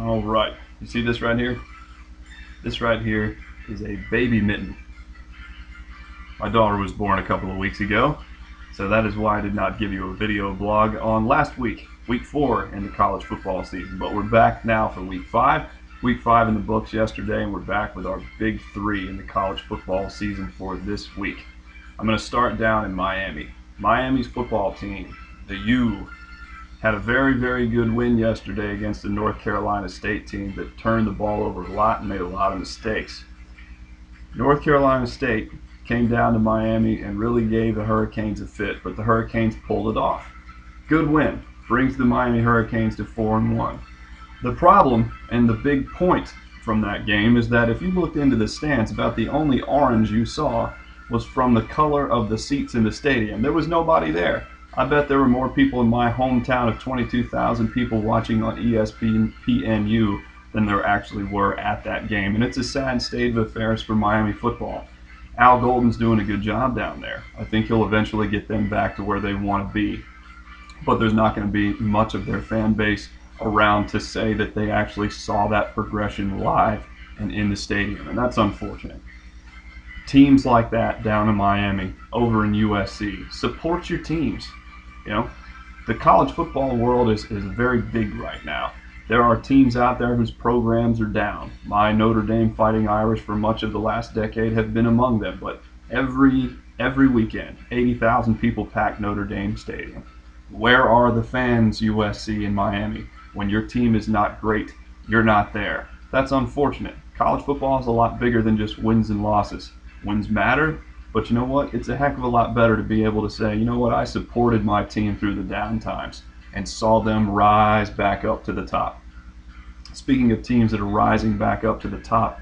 All right. You see this right here? This right here is a baby mitten. My daughter was born a couple of weeks ago, so that is why I did not give you a video blog on last week, week 4 in the college football season. But we're back now for week 5. Week 5 in the books yesterday, and we're back with our big 3 in the college football season for this week. I'm going to start down in Miami. Miami's football team, the U, had a very, very good win yesterday against the North Carolina State team that turned the ball over a lot and made a lot of mistakes. North Carolina State came down to Miami and really gave the Hurricanes a fit, but the Hurricanes pulled it off. Good win. Brings the Miami Hurricanes to 4-1. The problem and the big point from that game is that if you looked into the stands, about the only orange you saw was from the color of the seats in the stadium. There was nobody there. I bet there were more people in my hometown of 22,000 people watching on ESPNU than there actually were at that game. And it's a sad state of affairs for Miami football. Al Golden's doing a good job down there. I think he'll eventually get them back to where they want to be. But there's not going to be much of their fan base around to say that they actually saw that progression live and in the stadium. And that's unfortunate. Teams like that down in Miami, over in USC, support your teams. You know, the college football world is very big right now. There are teams out there whose programs are down. My Notre Dame Fighting Irish for much of the last decade have been among them, but every weekend, 80,000 people pack Notre Dame Stadium. Where are the fans, USC and Miami? When your team is not great, you're not there. That's unfortunate. College football is a lot bigger than just wins and losses. Wins matter, but you know what? It's a heck of a lot better to be able to say, you know what, I supported my team through the down times and saw them rise back up to the top. Speaking of teams that are rising back up to the top,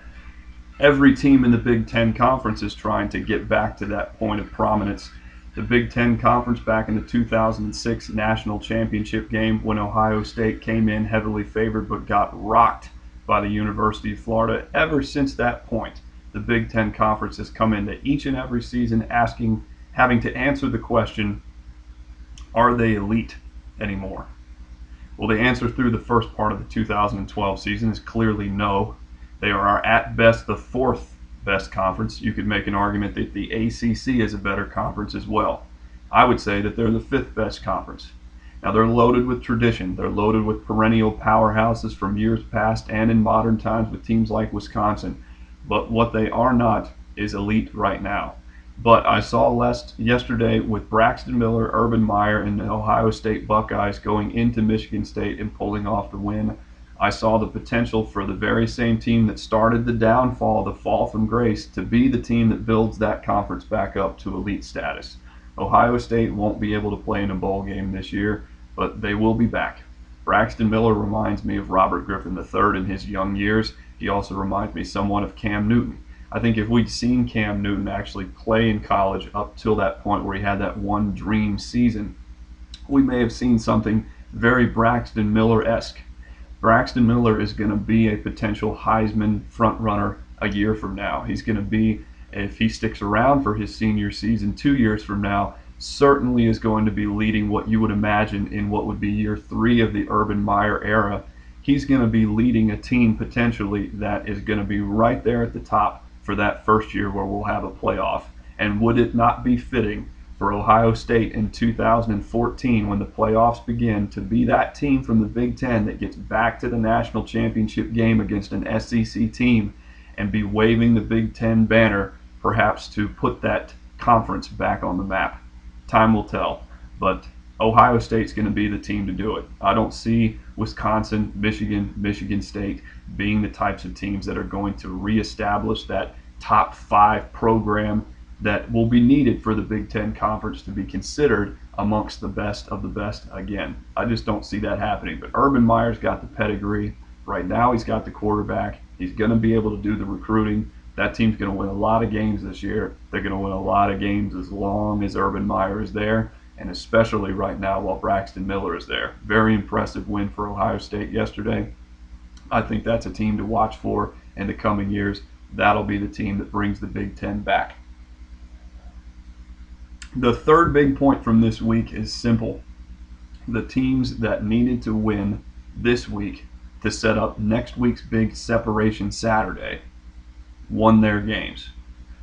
every team in the Big Ten Conference is trying to get back to that point of prominence. The Big Ten Conference back in the 2006 National Championship game when Ohio State came in heavily favored but got rocked by the University of Florida. Ever since that point, the Big Ten Conference has come into each and every season having to answer the question, are they elite anymore? Well, the answer through the first part of the 2012 season is clearly no. They are at best the 4th best conference. You could make an argument that the ACC is a better conference as well. I would say that they're the 5th best conference. Now, they're loaded with tradition. They're loaded with perennial powerhouses from years past and in modern times with teams like Wisconsin. But what they are not is elite right now. But I saw yesterday with Braxton Miller, Urban Meyer, and the Ohio State Buckeyes going into Michigan State and pulling off the win. I saw the potential for the very same team that started the downfall, the fall from grace, to be the team that builds that conference back up to elite status. Ohio State won't be able to play in a bowl game this year, but they will be back. Braxton Miller reminds me of Robert Griffin III in his young years. He also reminds me somewhat of Cam Newton. I think if we'd seen Cam Newton actually play in college up till that point where he had that one dream season, we may have seen something very Braxton Miller-esque. Braxton Miller is going to be a potential Heisman frontrunner a year from now. He's going to be, if he sticks around for his senior season 2 years from now, certainly is going to be leading what you would imagine in what would be year 3 of the Urban Meyer era. He's going to be leading a team potentially that is going to be right there at the top for that first year where we'll have a playoff. And would it not be fitting for Ohio State in 2014 when the playoffs begin to be that team from the Big Ten that gets back to the national championship game against an SEC team and be waving the Big Ten banner, perhaps to put that conference back on the map? Time will tell, but Ohio State's going to be the team to do it. I don't see Wisconsin, Michigan, Michigan State being the types of teams that are going to reestablish that top 5 program that will be needed for the Big Ten Conference to be considered amongst the best of the best again. I just don't see that happening. But Urban Meyer's got the pedigree. Right now he's got the quarterback. He's going to be able to do the recruiting. That team's going to win a lot of games this year. They're going to win a lot of games as long as Urban Meyer is there, and especially right now while Braxton Miller is there. Very impressive win for Ohio State yesterday. I think that's a team to watch for in the coming years. That'll be the team that brings the Big Ten back. The third big point from this week is simple. The teams that needed to win this week to set up next week's big separation Saturday won their games.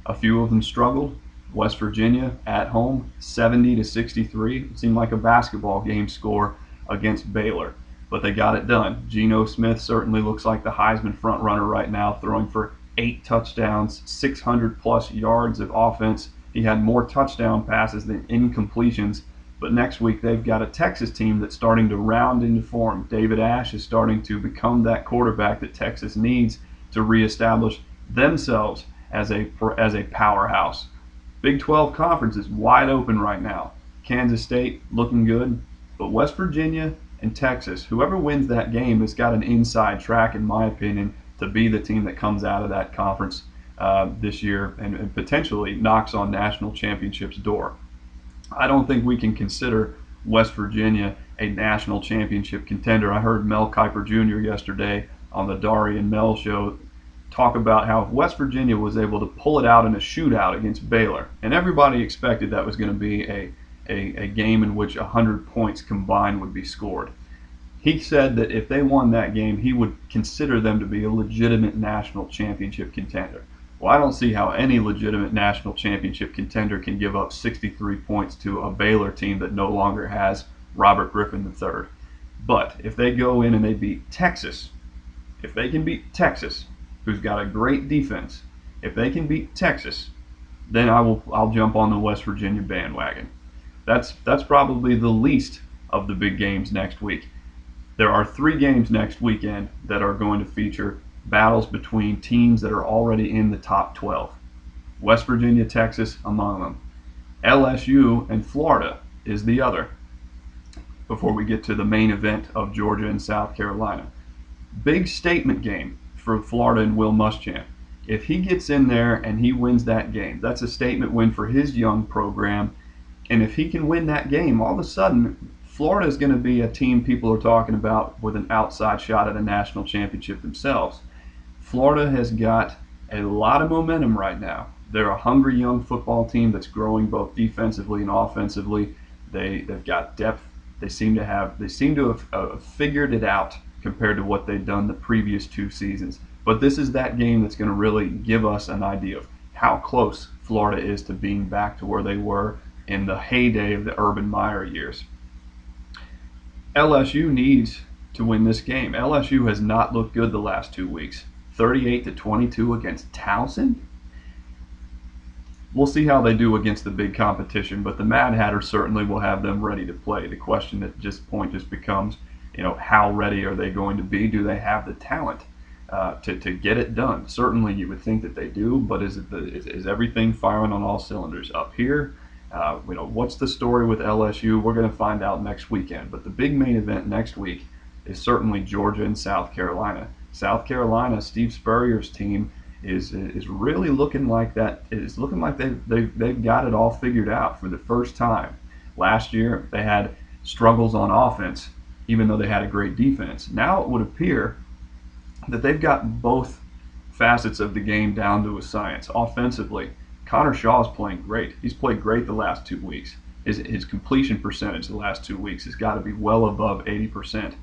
A few of them struggled. West Virginia at home, 70-63. It seemed like a basketball game score against Baylor, but they got it done. Geno Smith certainly looks like the Heisman front runner right now, throwing for 8 touchdowns, 600 plus yards of offense. He had more touchdown passes than incompletions. But next week they've got a Texas team that's starting to round into form. David Ash is starting to become that quarterback that Texas needs to reestablish themselves as a powerhouse. Big 12 conference is wide open right now. Kansas State looking good, but West Virginia and Texas, whoever wins that game has got an inside track, in my opinion, to be the team that comes out of that conference this year and potentially knocks on national championships door. I don't think we can consider West Virginia a national championship contender. I heard Mel Kiper Jr. yesterday on the Dari and Mel show talk about how if West Virginia was able to pull it out in a shootout against Baylor, and everybody expected that was going to be a game in which 100 points combined would be scored. He said that if they won that game, he would consider them to be a legitimate national championship contender. Well, I don't see how any legitimate national championship contender can give up 63 points to a Baylor team that no longer has Robert Griffin III. But if they go in and they beat Texas, if they can beat Texas, who's got a great defense, if they can beat Texas, then I'll jump on the West Virginia bandwagon. That's probably the least of the big games next week. There are 3 games next weekend that are going to feature battles between teams that are already in the top 12. West Virginia, Texas among them. LSU and Florida is the other, before we get to the main event of Georgia and South Carolina. Big statement game for Florida and Will Muschamp. If he gets in there and he wins that game, that's a statement win for his young program. And if he can win that game, all of a sudden, Florida is going to be a team people are talking about with an outside shot at a national championship themselves. Florida has got a lot of momentum right now. They're a hungry young football team that's growing both defensively and offensively. They've got depth. They seem to have figured it out compared to what they've done the previous 2 seasons. But this is that game that's going to really give us an idea of how close Florida is to being back to where they were in the heyday of the Urban Meyer years. LSU needs to win this game. LSU has not looked good the last 2 weeks. 38-22 against Towson. We'll see how they do against the big competition, but the Mad Hatter certainly will have them ready to play. The question at this point just becomes, how ready are they going to be? Do they have the talent to get it done? Certainly, you would think that they do, but is everything firing on all cylinders up here? What's the story with LSU? We're going to find out next weekend. But the big main event next week is certainly Georgia and South Carolina. South Carolina, Steve Spurrier's team is really looking like that. It's looking like they've got it all figured out for the first time. Last year they had struggles on offense, even though they had a great defense. Now it would appear that they've got both facets of the game down to a science. Offensively, Connor Shaw is playing great. He's played great the last 2 weeks. His completion percentage the last 2 weeks has got to be well above 80%.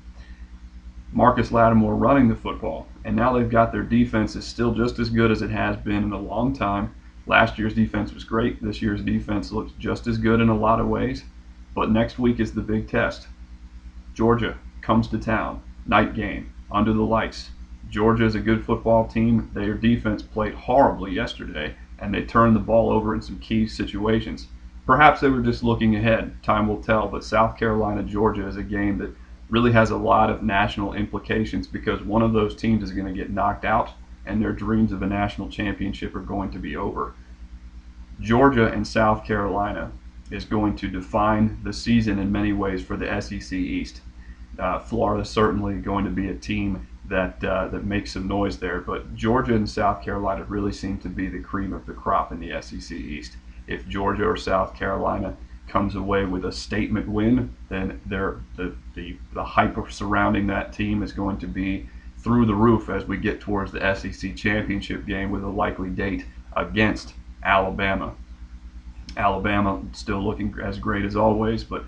Marcus Lattimore running the football, and now they've got their defense is still just as good as it has been in a long time. Last year's defense was great. This year's defense looks just as good in a lot of ways. But next week is the big test. Georgia comes to town, night game, under the lights. Georgia is a good football team. Their defense played horribly yesterday, and they turned the ball over in some key situations. Perhaps they were just looking ahead. Time will tell, but South Carolina, Georgia is a game that really has a lot of national implications because one of those teams is going to get knocked out and their dreams of a national championship are going to be over. Georgia and South Carolina is going to define the season in many ways for the SEC East. Florida certainly going to be a team that makes some noise there, but Georgia and South Carolina really seem to be the cream of the crop in the SEC East. If Georgia or South Carolina comes away with a statement win, then the hype surrounding that team is going to be through the roof as we get towards the SEC championship game with a likely date against Alabama. Alabama still looking as great as always, but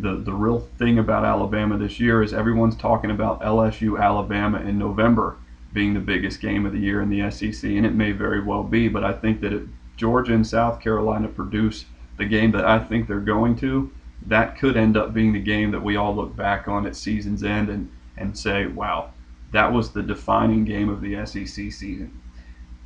The real thing about Alabama this year is everyone's talking about LSU Alabama in November being the biggest game of the year in the SEC, and it may very well be. But I think that if Georgia and South Carolina produce the game that I think they're going to, that could end up being the game that we all look back on at season's end and say, wow, that was the defining game of the SEC season.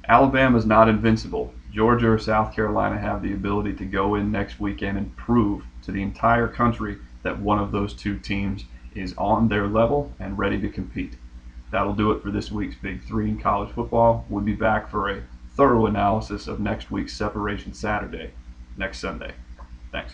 Alabama's not invincible. Georgia or South Carolina have the ability to go in next weekend and prove to the entire country that one of those two teams is on their level and ready to compete. That'll do it for this week's Big Three in college football. We'll be back for a thorough analysis of next week's Separation Saturday next Sunday. Thanks.